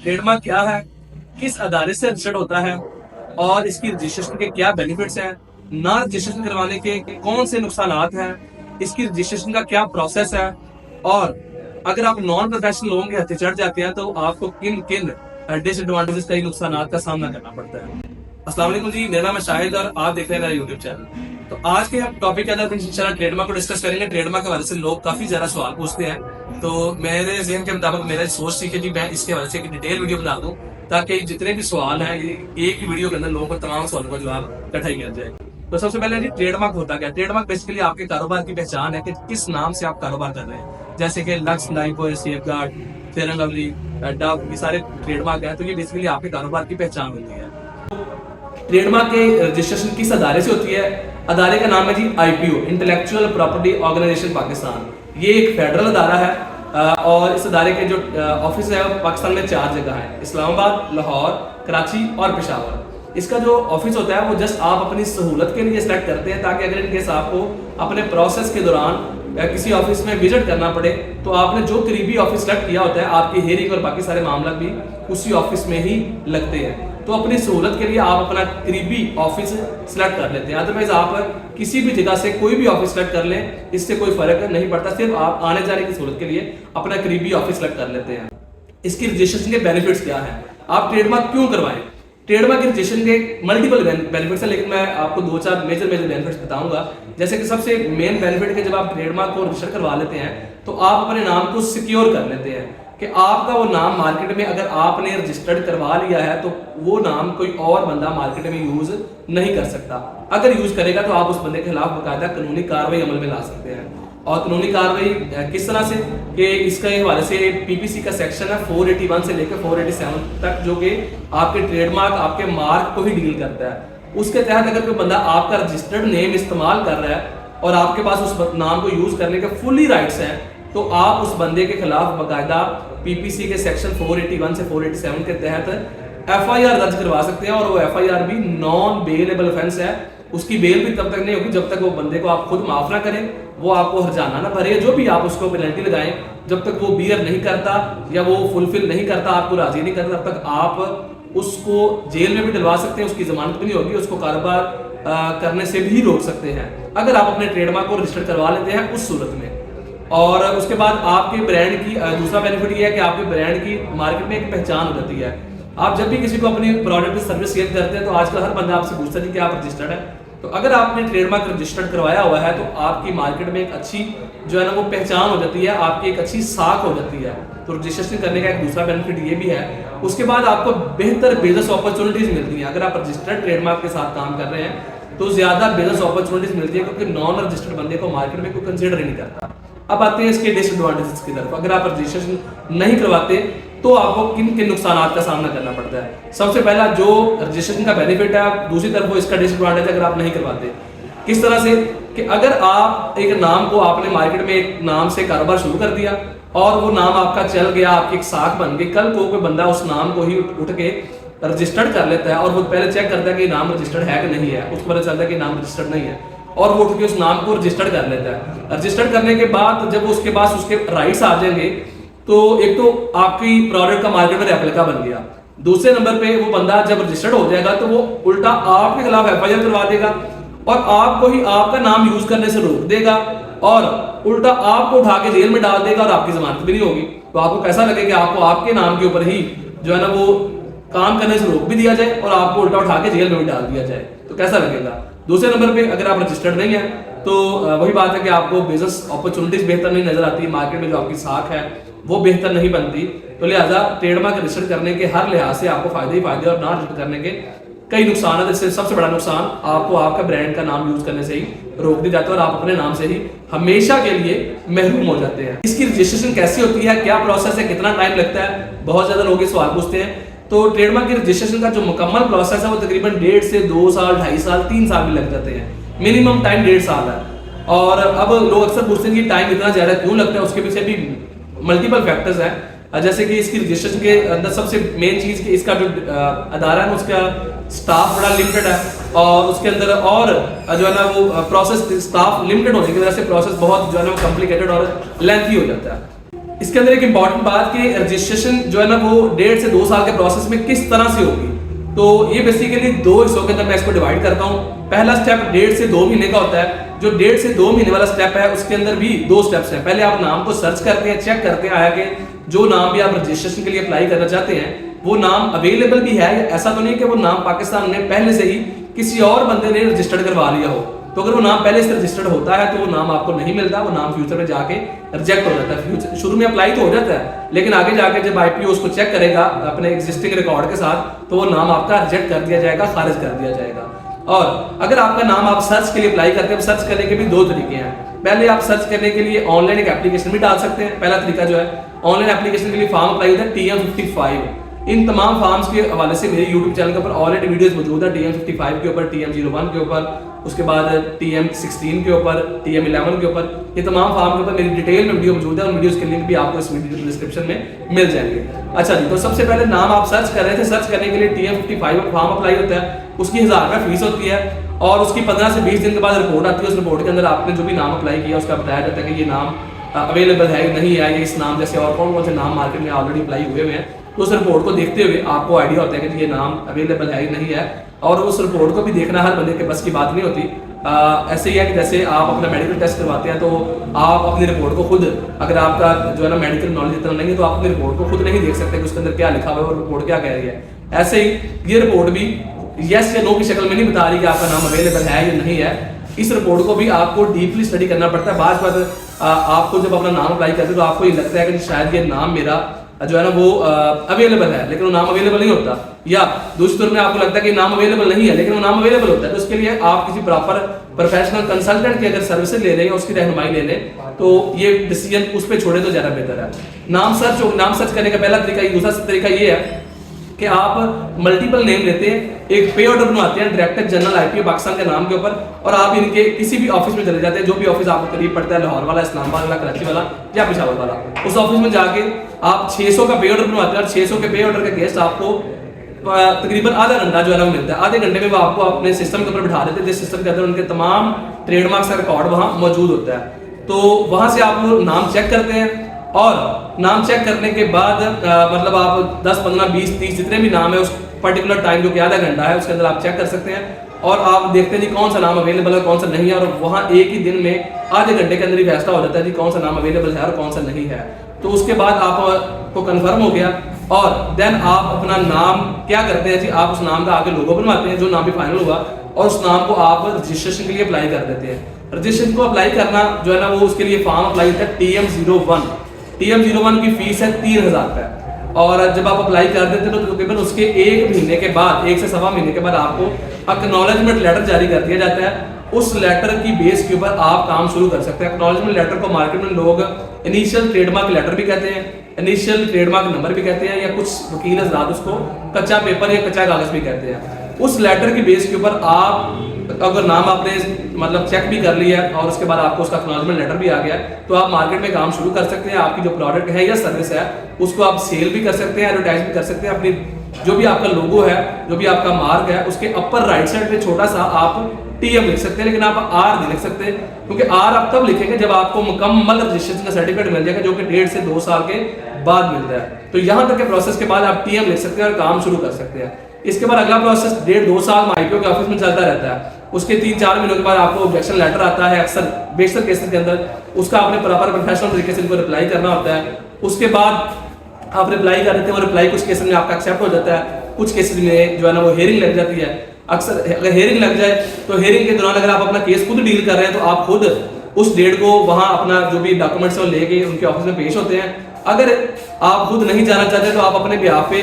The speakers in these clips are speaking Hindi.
ट्रेडमार्क क्या है, किस अदारे से रजिस्टर्ड होता है और इसकी रजिस्ट्रेशन के क्या बेनिफिट्स हैं, ना रजिस्ट्रेशन करवाने के कौन से नुकसानात हैं, इसकी रजिस्ट्रेशन का क्या प्रोसेस है, और अगर आप नॉन प्रोफेशनल लोगों के हत्थे चढ़ जाते हैं तो आपको किन किन डिसएडवांटेजेस कई नुकसानात का सामना करना पड़ता है। अस्सलाम वालेकुम जी, मेरा नाम है शाहिद और आप देख रहे हैं मेरा यूट्यूब चैनल। तो आज के हम टॉपिक के अंदर इंशाल्लाह ट्रेडमार्क को डिस्कस करेंगे। ट्रेडमार्क के हवाले से लोग काफी ज्यादा सवाल पूछते हैं, तो मेरे ज़हन के मुताबिक मेरा सोच थी कि जी मैं इसके हवाले से एक डिटेल वीडियो बना दूं ताकि जितने भी सवाल हैं एक ही वीडियो के अंदर लोगों को तमाम सवालों का जवाब इकट्ठा किया जाए। तो सबसे पहले जी ट्रेडमार्क होता क्या है। ट्रेडमार्क बेसिकली आपके कारोबार की पहचान है कि किस नाम से आप कारोबार कर रहे हैं, जैसे कि लक्स, नाइको, Safeguard, Fair and Lovely, Dove, ये सारे ट्रेडमार्क है। तो ये बेसिकली आपके कारोबार की पहचान होती है। ट्रेडमार्क के रजिस्ट्रेशन किस अदारे से होती है? अदारे का नाम है जी IPO, intellectual property organisation Pakistan. ये एक फेडरल अदारा है और इस अदारे के जो ऑफिस है वो पाकिस्तान में 4 जगह है, इस्लामाबाद, लाहौर, कराची और पेशावर। इसका जो ऑफिस होता है वो जस्ट आप अपनी सहूलत के लिए सिलेक्ट करते हैं, ताकि अगर इनकेस आपको अपने प्रोसेस के दौरान किसी ऑफिस में विजिट करना पड़े तो आपने जो करीबी ऑफिस सेलेक्ट किया होता है, आपकी हेयरिंग और बाकी सारे मामला भी उसी ऑफिस में ही लगते हैं। तो अपनी सहूलत के लिए आप अपना करीबी ऑफिस सेलेक्ट कर लेते हैं। अदरवाइज आप किसी भी जगह से कोई भी ऑफिस सेलेक्ट कर लें, इससे कोई फर्क नहीं पड़ता। सिर्फ आप आने जाने की सहूलत के लिए अपना करीबी ऑफिस सेलेक्ट कर लेते हैं। इसकी रजिस्ट्रेशन के बेनिफिट्स क्या है, आप ट्रेडमार्क क्यों करवाएं? ट्रेडमार्क रजिस्ट्रेशन के मल्टीपल बेनिफिट्स हैं, लेकिन मैं आपको 2-4 मेजर बेनिफिट्स बताऊंगा। जैसे कि सबसे मेन बेनिफिट है, जब आप ट्रेडमार्क को रजिस्टर करवा लेते हैं तो आप अपने नाम को सिक्योर कर लेते हैं कि आपका वो नाम मार्केट में अगर आपने रजिस्टर्ड करवा लिया है तो वो नाम कोई और बंदा मार्केट में यूज नहीं कर सकता। अगर यूज करेगा तो आप उस बंदे के खिलाफ बाकायदा कानूनी कार्रवाई अमल में ला सकते हैं। और कानूनी कार्रवाई किस तरह से कि इसका हवाले से PPC का सेक्शन है 481 से लेकर 487 तक, जो कि आपके ट्रेडमार्क, आपके मार्क को ही डील करता है। उसके तहत अगर कोई बंदा आपका रजिस्टर्ड नेम इस्तेमाल कर रहा है और आपके पास उस नाम को यूज करने के फुली राइट्स हैं, तो आप उस बंदे के खिलाफ बाकायदा PPC के सेक्शन 481 से 487 के तहत FIR दर्ज करवा सकते हैं। और वो FIR भी नॉन बेलेबल ऑफेंस है, उसकी बेल भी तब तक नहीं होगी जब तक वो बंदे को आप खुद माफ ना करें, वो आपको हर्जाना ना भरे, जो भी आप उसको पेनल्टी लगाएं, जब तक वो बियर नहीं करता या वो फुलफिल नहीं करता, आपको राजी नहीं करता, तब तक आप उसको जेल में भी डलवा सकते हैं, उसकी जमानत भी नहीं होगी, उसको कारोबार करने से भी रोक सकते हैं अगर आप अपने ट्रेडमार्क को रजिस्टर करवा लेते हैं उस सूरत में। और उसके बाद आपके ब्रांड की दूसरा बेनिफिट ये है कि आपके ब्रांड की मार्केट में एक पहचान हो जाती है। आप जब भी किसी को अपनी प्रोडक्ट सर्विस सेल करते हैं तो आजकल हर बंदा आपसे पूछता है कि आप रजिस्टर्ड है। तो अगर आपने ट्रेडमार्क रजिस्टर्ड करवाया हुआ है तो आपकी मार्केट में एक अच्छी जो है ना वो पहचान हो जाती है, आपकी एक अच्छी साख हो जाती है। तो रजिस्ट्रेशन करने का एक दूसरा बेनिफिट ये भी है। उसके बाद आपको बेहतर बिजनेस अपॉर्चुनिटीज मिलती हैं। अगर आप रजिस्टर्ड ट्रेडमार्क के साथ काम कर रहे हैं तो ज्यादा बिजनेस अपॉर्चुनिटीज मिलती है, क्योंकि नॉन रजिस्टर्ड बंदे को मार्केट में कोई कंसिडर ही नहीं करता। अब आते हैं इसके डिसएडवांटेजेस की तरफ। अगर आप रजिस्ट्रेशन नहीं करवाते तो आपको किन किन नुकसानात का सामना करना पड़ता है। सबसे पहला जो रजिस्ट्रेशन का बेनिफिट है, दूसरी तरफ वो इसका डिसएडवांटेज अगर आप नहीं करवाते। किस तरह से कि अगर आप एक नाम को आपने मार्केट में एक नाम से कारोबार शुरू कर दिया और वो नाम आपका चल गया, आपकी एक साख बन गई, कल को कोई बंदा उस नाम को ही उठ के रजिस्टर्ड कर लेता है और वो पहले चेक करता है कि नाम रजिस्टर्ड है कि नहीं है, उसको पता चलता है कि नाम रजिस्टर्ड नहीं है और वो उठ के उस नाम को रजिस्टर्ड कर लेता है। रजिस्टर्ड करने के बाद जब उसके पास उसके राइट्स आ जाएंगे तो एक तो आपकी प्रोडक्ट का मार्केट में रेप्लिका बन गया, दूसरे नंबर पे वो बंदा जब रजिस्टर्ड हो जाएगा तो वो उल्टा आपके खिलाफ FIR करवा देगा और आपको ही आपका नाम यूज करने से रोक देगा और उल्टा आपको उठा के जेल में डाल देगा और आपकी जमानत भी नहीं होगी। तो आपको कैसा लगेगा आपको आपके नाम के ऊपर ही जो है ना वो काम करने से रोक भी दिया जाए और आपको उल्टा उठा के जेल में भी डाल दिया जाए, तो कैसा लगेगा। दूसरे नंबर पे अगर आप रजिस्टर्ड नहीं है तो वही बात है कि आपको बिजनेस अपॉर्चुनिटीज बेहतर नहीं नजर आती, मार्केट में जो आपकी साख है वो बेहतर नहीं बनती। तो लिहाजा ट्रेडमार्क रजिस्टर करने के हर लिहाज से आपको फायदे ही फायदे और ना रजिस्टर करने के कई नुकसान है। जैसे सबसे बड़ा नुकसान आपको आपका ब्रांड का नाम यूज करने से ही रोक दिया जाता है और आप अपने नाम से ही हमेशा के लिए महरूम हो जाते हैं। इसकी रजिस्ट्रेशन कैसी होती है, क्या प्रोसेस है, कितना टाइम लगता है, बहुत ज्यादा लोग ये सवाल पूछते हैं। तो ट्रेडमार्क की रजिस्ट्रेशन का जो मुकम्मल प्रोसेस है वो तकरीबन 1.5 से 2 साल, 2.5 साल, 3 साल भी लग जाते हैं। मिनिमम टाइम 1.5 साल है। और अब लोग अक्सर पूछते हैं कि टाइम इतना ज्यादा क्यों लगता है, उसके पीछे भी मल्टीपल फैक्टर्स हैं। जैसे कि इसकी रजिस्ट्रेशन के अंदर सबसे मेन चीज कि इसका जो अदारा है उसका स्टाफ बड़ा लिमिटेड है और उसके अंदर और जो है ना वो प्रोसेस स्टाफ लिमिटेड होने की वजह से प्रोसेस बहुत जो है ना कॉम्प्लिकेटेड और लेंथी हो जाता है। इसके अंदर एक इंपॉर्टेंट बात कि रजिस्ट्रेशन जो है ना वो 1.5 से 2 साल के प्रोसेस में किस तरह से होगी। तो ये बेसिकली 2 हिस्सों के अंदर मैं इसको डिवाइड करता हूँ। पहला स्टेप 1.5 से 2 महीने का होता है। जो 1.5 से 2 महीने वाला स्टेप है उसके अंदर भी 2 स्टेप्स हैं। पहले आप नाम को सर्च करते हैं, चेक करते हैं आया कि जो नाम भी आप रजिस्ट्रेशन के लिए अप्लाई करना चाहते हैं वो नाम अवेलेबल भी है। ऐसा तो नहीं कि वो नाम पाकिस्तान में पहले से ही किसी और बंदे ने रजिस्टर्ड करवा लिया हो। तो अगर वो नाम पहले से रजिस्टर्ड होता है तो वो नाम आपको नहीं मिलता, वो नाम फ्यूचर में जाके रिजेक्ट हो जाता है। शुरू में अप्लाई तो हो जाता है लेकिन आगे जाके जब आईपीओ उसको चेक करेगा अपने एग्जिस्टिंग रिकॉर्ड के साथ तो वो नाम आपका रिजेक्ट कर दिया जाएगा, खारिज कर दिया जाएगा। और अगर आपका नाम आप सर्च के लिए अप्लाई करते हैं, सर्च करने के भी 2 तरीके हैं। पहले आप सर्च करने के लिए ऑनलाइन एक एप्लीकेशन भी डाल सकते हैं। पहला तरीका जो है ऑनलाइन एप्लीकेशन के लिए फॉर्म अप्लाई होता है TM55। इन तमाम फॉर्म्स के हवाले से मेरे YouTube चैनल के ऊपर ऑलरेडी वीडियोस मौजूद है। TM55 के ऊपर, TM01 के ऊपर, उसके बाद TM16 के ऊपर, TM11 के ऊपर, ये तमाम फॉर्म के ऊपर मेरी डिटेल में वीडियो मौजूद है। उन वीडियोस के लिंक भी आपको इस वीडियो डिस्क्रिप्शन में मिल जाएंगे। अच्छा जी, तो सबसे पहले नाम आप सर्च कर रहे थे, सर्च करने के लिए TM55 फॉर्म अप्लाई होता है। उसकी 1000 रुपये फीस होती है और उसकी 15 से 20 दिन के बाद रिपोर्ट आती है। उस रिपोर्ट के अंदर आपने जो भी नाम अप्लाई किया उसका बताया जाता है कि ये नाम अवेलेबल है नहीं है, ये इस नाम जैसे और कौन कौन से नाम मार्केट में ऑलरेडी अप्लाई हुए हुए हैं। तो उस रिपोर्ट को देखते हुए आपको आइडिया होता है कि ये नाम अवेलेबल है नहीं है। और उस रिपोर्ट को भी देखना हर बंदे के बस की बात नहीं होती। ऐसे ही है कि जैसे आप अपना मेडिकल टेस्ट करवाते हैं तो आप अपनी रिपोर्ट को खुद, अगर आपका जो है ना मेडिकल नॉलेज इतना नहीं है तो आप अपनी रिपोर्ट को खुद नहीं देख सकते कि उसके अंदर क्या लिखा हुआ है और रिपोर्ट क्या कह रही है। ऐसे ही ये रिपोर्ट भी यस या नो की शक्ल में नहीं बता रही कि आपका नाम अवेलेबल है या नहीं है। इस रिपोर्ट को भी आपको डीपली स्टडी करना पड़ता है। बार आपको जब अपना नाम अप्लाई करते हैं तो आपको ये लगता है कि शायद ये नाम मेरा जो है ना वो अवेलेबल है लेकिन वो नाम अवेलेबल नहीं होता, या दूसरी तरफ में आपको लगता है कि नाम अवेलेबल नहीं है लेकिन वो नाम अवेलेबल होता है। तो उसके लिए आप किसी प्रॉपर प्रोफेशनल कंसल्टेंट की अगर सर्विसेज ले लें या उसकी रहनुमाई ले लें तो ये डिसीजन उस पर छोड़े तो ज्यादा बेहतर है। नाम सर्च करने का पहला तरीका, दूसरा तरीका ये है कि आप मल्टीपल नेम लेते हैं, एक पे ऑर्डर बनवाते हैं डायरेक्टर जनरल आईपीओ पाकिस्तान के नाम के ऊपर और आप इनके किसी भी ऑफिस में चले जाते हैं, जो भी ऑफिस आपको करीब पड़ता है, लाहौर वाला, इस्लामाबाद वाला, कराची वाला या पेशावर वाला, उस ऑफिस में जाके आप 600 का पे ऑर्डर बनवाते हैं और 600 के पे ऑर्डर का गेस्ट आपको तकरीबन आधा घंटा जो है ना वो मिलता है। आधे घंटे में वो आपको अपने सिस्टम के ऊपर बिठा देते हैं जिस सिस्टम के अंदर उनके तमाम ट्रेडमार्क्स का रिकॉर्ड वहाँ मौजूद होता है। तो वहाँ से आप नाम चेक करते हैं और नाम चेक करने के बाद मतलब आप 10, 15, 20, 30 जितने भी नाम है उस पर्टिकुलर टाइम जो कि आधा घंटा है उसके अंदर आप चेक कर सकते हैं और आप देखते हैं जी कौन सा नाम अवेलेबल है कौन सा नहीं है। और वहाँ एक ही दिन में आधे घंटे के अंदर ही फैसला हो जाता है जी कौन सा नाम अवेलेबल है और कौन सा नहीं है। तो उसके बाद आपको कंफर्म हो गया और देन आप अपना नाम क्या करते हैं जी, आप उस नाम का आगे लोगो बनवाते हैं जो नाम भी फाइनल हुआ और उस नाम को आप रजिस्ट्रेशन के लिए अप्लाई कर देते हैं। रजिस्ट्रेशन को अप्लाई करना जो है ना वो उसके लिए फॉर्म अप्लाई होता है TM01। TM01 की फीस है 3000 रुपए और जब आप अप्लाई कर देते हैं तो तकरीबन उसके 1 महीने के बाद, 1 से सवा महीने के बाद आपको एक्नॉलेजमेंट लेटर जारी कर दिया जाता है। उस लेटर की बेस के ऊपर आप काम शुरू कर सकते हैं। एक्नॉलेजमेंट लेटर को मार्केट में लोग इनिशियल ट्रेडमार्क लेटर भी कहते हैं, इनिशियल ट्रेडमार्क नंबर भी कहते हैं या कुछ वकील हज़रात उसको कच्चा पेपर या कच्चा कागज भी कहते हैं। उस लेटर की बेस के ऊपर आप अगर नाम आपने मतलब चेक भी कर लिया और उसके बाद आपको उसका एक्नॉलेजमेंट लेटर भी आ गया तो आप मार्केट में काम शुरू कर सकते हैं। आपकी जो प्रोडक्ट है या सर्विस है उसको आप सेल भी कर सकते हैं, एडवर्टाइज भी कर सकते हैं। अपनी जो भी आपका लोगो है, जो भी आपका मार्क है, उसके अपर राइट साइड पे छोटा सा आप TM लिख सकते हैं लेकिन आप R नहीं लिख सकते क्योंकि R आप तब लिखेंगे जब आपको मुकम्मल रजिस्ट्रेशन का सर्टिफिकेट मिल जाएगा जो कि 1.5 से 2 साल के बाद मिलता है। तो यहाँ तक के प्रोसेस के बाद आप TM लिख सकते हैं और काम शुरू कर सकते हैं। इसके बाद अगला प्रोसेस 1.5-2 साल आईपीओ के ऑफिस में चलता रहता है। उसके 3-4 महीनों के बाद आपको ऑब्जेक्शन लेटर आता है अक्सर बेशतर केसेस के अंदर, उसका आपने प्रॉपर प्रोफेशनल तरीके से इनको रिप्लाई करना होता है। उसके बाद आप रिप्लाई कर देते हैं और रिप्लाई कुछ केसेस में आपका एक्सेप्ट हो जाता है, कुछ केसेस में जो है ना वो हेयरिंग लग जाती है। अक्सर अगर हेयरिंग लग जाए तो हेयरिंग के दौरान अगर आप अपना केस खुद डील कर रहे हैं तो आप खुद उस डेट को वहाँ अपना जो भी डॉक्यूमेंट्स है वो लेके उनके ऑफिस में पेश होते हैं। अगर आप खुद नहीं जाना चाहते तो आप अपने बिहाफ पे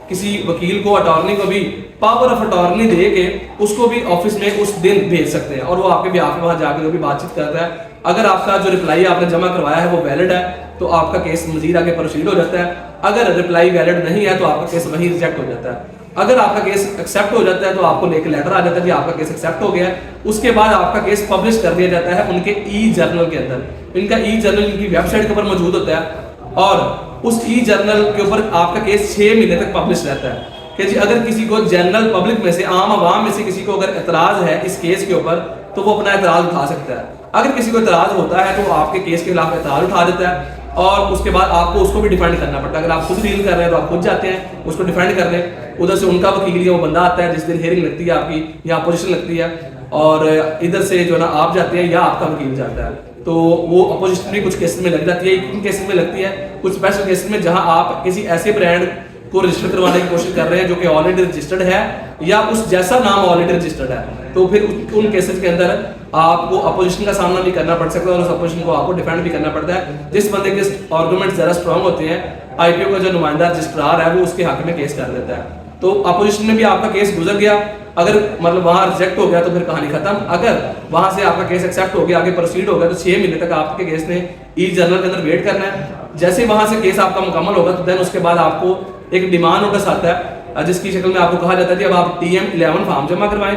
किसी वकील को, अटॉर्नी को भी पावर ऑफ अटॉर्नी दे के उसको भी ऑफिस में उस दिन भेज सकते हैं और वो आपके बिहाफ पे वहाँ जाकर जो भी बातचीत करता है, अगर आपका जो रिप्लाई आपने जमा करवाया है वो वैलिड है तो आपका केस मजीद आगे प्रोसीड हो जाता है। अगर रिप्लाई वैलिड नहीं है तो आपका केस वहीं रिजेक्ट हो जाता है। अगर आपका केस एक्सेप्ट हो जाता है तो आपको लेकर लेटर आ जाता है कि आपका केस एक्सेप्ट हो गया है। उसके बाद आपका केस पब्लिश कर दिया जाता है उनके ई-जर्नल के अंदर। इनका ई-जर्नल इनकी वेबसाइट के ऊपर मौजूद होता है और उस ई-जर्नल के ऊपर आपका केस 6 महीने तक पब्लिश रहता है कि जी अगर किसी को जनरल पब्लिक में से, आम आवाम में से किसी को अगर एतराज है इस केस के ऊपर तो वो अपना एतराज उठा सकता है। अगर किसी को एतराज होता है तो वो आपके केस के खिलाफ एतराज उठा देता है और उसके बाद आपको उसको भी डिफेंड करना पड़ता है। अगर आप खुद डील कर रहे हैं तो आप खुद जाते हैं उसको डिफेंड करने, उधर से उनका वकील या वो बंदा आता है जिस दिन हियरिंग लगती है आपकी या अपोजिशन लगती है, और इधर से जो है ना आप जाते हैं या आपका वकील जाता है। तो वो अपोजिशन भी कुछ केसेस में लग जाती है, किन केसेस में लगती है, कुछ स्पेशल केसेस में जहां आप किसी ऐसे ब्रांड को रजिस्टर करवाने की कोशिश कर रहे हैं जो कि ऑलरेडी रजिस्टर्ड है या उस जैसा नाम ऑलरेडी रजिस्टर्ड है, तो फिर उन केसेस के अंदर आपको अपोजिशन का सामना भी करना पड़ सकता है और उस अपोजिशन को आपको डिफेंड भी करना पड़ता है। जिस बंदे के आर्गुमेंट ज़्यादा स्ट्रांग होते हैं, आईपीओ का जो नुमाइंदा रजिस्ट्रार है वो उसके हक में केस कर देता है। तो अपोजिशन में भी आपका केस गुजर गया, अगर मतलब वहां रिजेक्ट हो गया तो फिर कहानी खत्म। अगर वहां से आपका केस एक्सेप्ट हो गया, आगे प्रोसीड हो गया, तो 6 महीने तक आपके केस ने ई जर्नल के अंदर वेट करना है। जैसे वहां से केस आपका मुकम्मल होगा तो देन उसके बाद आपको एक डिमांड नोटिस आता है जिसकी शक्ल में आपको कहा जाता है कि अब आप TM11 फॉर्म जमा करवाएं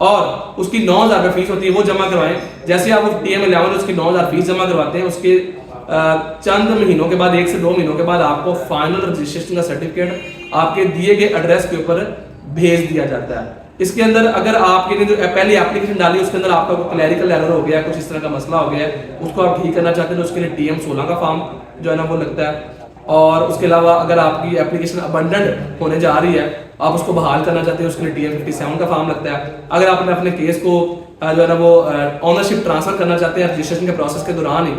और उसकी 9,000 रुपये फीस होती है वो जमा करवाएं। जैसे आप TM11 उसकी 9,000 फीस जमा करवाते हैं, उसके चंद महीनों के बाद 1 से 2 महीनों के बाद आपको फाइनल रजिस्ट्रेशन का सर्टिफिकेट आपके दिए गए एड्रेस के ऊपर भेज दिया जाता है। इसके अंदर अगर आपके जो पहली एप्लीकेशन डाली उसके अंदर आपका कोई क्लैरिकल एरर हो गया, कुछ इस तरह का मसला हो गया, उसको आप ठीक करना चाहते हैं तो उसके लिए TM16 का फॉर्म जो है ना वो लगता है। और उसके अलावा अगर आपकी एप्लीकेशन अबंडेंट होने जा रही है, आप उसको बहाल करना चाहते हैं, उसके लिए TM57 का फॉर्म लगता है। अगर आपने अपने केस को जो है ना वो ऑनरशिप ट्रांसफर करना चाहते हैं रजिस्ट्रेशन के प्रोसेस के दौरान ही,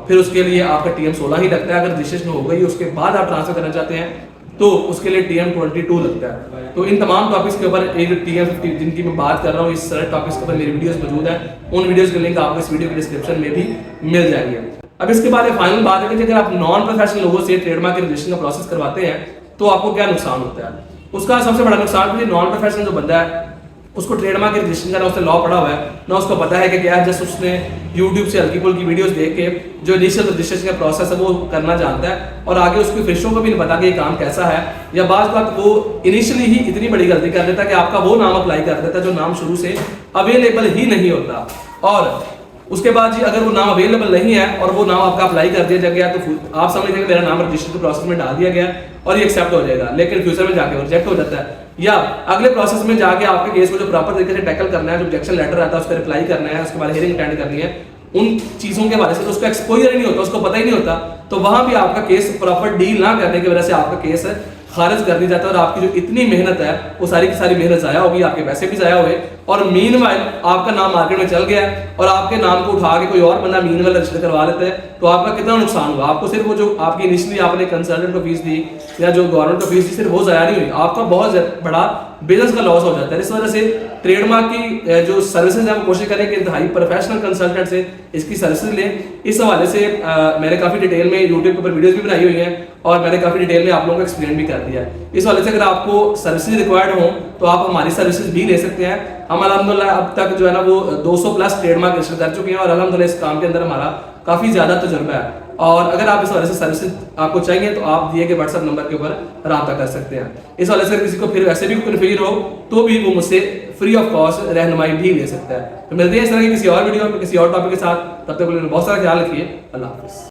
फिर उसके लिए आपका TM16 ही लगता है। अगर रजिस्ट्रेशन हो गई उसके बाद आप ट्रांसफर करना चाहते हैं तो उसके लिए TM22 लगता है। तो इन तमाम टॉपिक्स के ऊपर एक TM50 जिनकी मैं बात कर रहा हूँ, इस सारे टॉपिक्स के ऊपर मेरी वीडियोस मौजूद है, उन वीडियोस के लिंक आपको इस वीडियो के डिस्क्रिप्शन में भी मिल जाएंगे। अब इसके बाद फाइनल बात है कि अगर आप नॉन प्रोफेशनल लोगों से ट्रेडमार्क के रजिस्ट्रेशन का प्रोसेस करवाते हैं तो आपको क्या नुकसान होता है। उसका सबसे बड़ा नुकसान है नॉन प्रोफेशनल जो बंदा है उसको ट्रेडमार्क के रजिस्ट्रेशन का ना उसने लॉ पढ़ा हुआ है, ना उसको पता है कि क्या है, जस्ट उसने यूट्यूब से हल्की फुल्की वीडियोस देख के जो इनिशियल रजिस्ट्रेशन का प्रोसेस है वो करना जानता है, और आगे उसके फिशों को भी नहीं पता कि ये काम कैसा है, या बात वो इनिशियली ही इतनी बड़ी गलती कर देता है कि आपका वो नाम अप्लाई कर देता है जो नाम शुरू से अवेलेबल ही नहीं होता, और उसके बाद जी अगर वो नाम अवेलेबल नहीं है और वो नाम आपका अप्लाई कर दिया गया तो आप समझ लीजिए मेरा नाम रजिस्टर के प्रोसेस में डाल दिया गया और ये एक्सेप्ट हो जाएगा, लेकिन फ्यूचर में जाके रिजेक्ट हो जाता है, या अगले प्रोसेस में जाके आपके केस को जो प्रॉपर तरीके से टैकल करना है, जो ऑब्जेक्शन लेटर आता है उसका रिप्लाई करना है, उसके बाद हियरिंग अटेंड करनी है, उन चीजों के बारे से तो उसका एक्सपोजर ही नहीं होता, उसको पता ही नहीं होता, तो वहां भी आपका केस प्रॉपर डील ना करने की वजह से आपका केस खारिज कर दिया जाता है और आपकी जो इतनी मेहनत है वो सारी की सारी मेहनत जाया होगी, आपके पैसे भी जाया हुए, और मीनवाइल आपका नाम मार्केट में चल गया और आपके नाम को उठा के कोई और बंदा मीनवाइल रजिस्टर करवा लेता है, तो आपका कितना नुकसान हुआ। आपको सिर्फ वो जो आपकी इनिशियली आपने कंसल्टेंट को फीस दी या जो गवर्नमेंट को फीस दी सिर्फ वो जाया नहीं हुई, आपका बहुत बड़ा बिजनेस का लॉस हो जाता है। इस वजह से ट्रेडमार्क की जो सर्विसेज है वो कोशिश करें कि इंतहाई प्रोफेशनल कंसल्टेंट से इसकी सर्विसेज लें। इस हवाले से मैंने काफी डिटेल में यूट्यूब के ऊपर वीडियोस भी बनाई हुई हैं और मैंने काफी डिटेल में आप लोगों को एक्सप्लेन भी कर दिया है। इस हवाले से अगर आपको सर्विसेज रिक्वायर्ड हो तो आप हमारी सर्विसेज भी ले सकते हैं। हम अल्हम्दुलिल्लाह अब तक जो है ना वो 200 प्लस ट्रेडमार्क रजिस्टर कर चुके हैं और अल्हम्दुलिल्लाह इस काम के अंदर हमारा काफी ज्यादा तजुर्बा है, और अगर आप इस वाले से सर्विसेज आपको चाहिए तो आप दिए गए व्हाट्सएप नंबर के ऊपर राब्ता कर सकते हैं। इस वाले से किसी को फिर वैसे भी कन्फ्यूजन हो तो भी वो मुझसे फ्री ऑफ कॉस्ट रहनुमाई भी ले सकता है। तो मिलते हैं इस तरह की किसी और वीडियो में किसी और टॉपिक के साथ, तब तक बहुत सारा ख्याल रखिए। अल्लाह हाफिज़।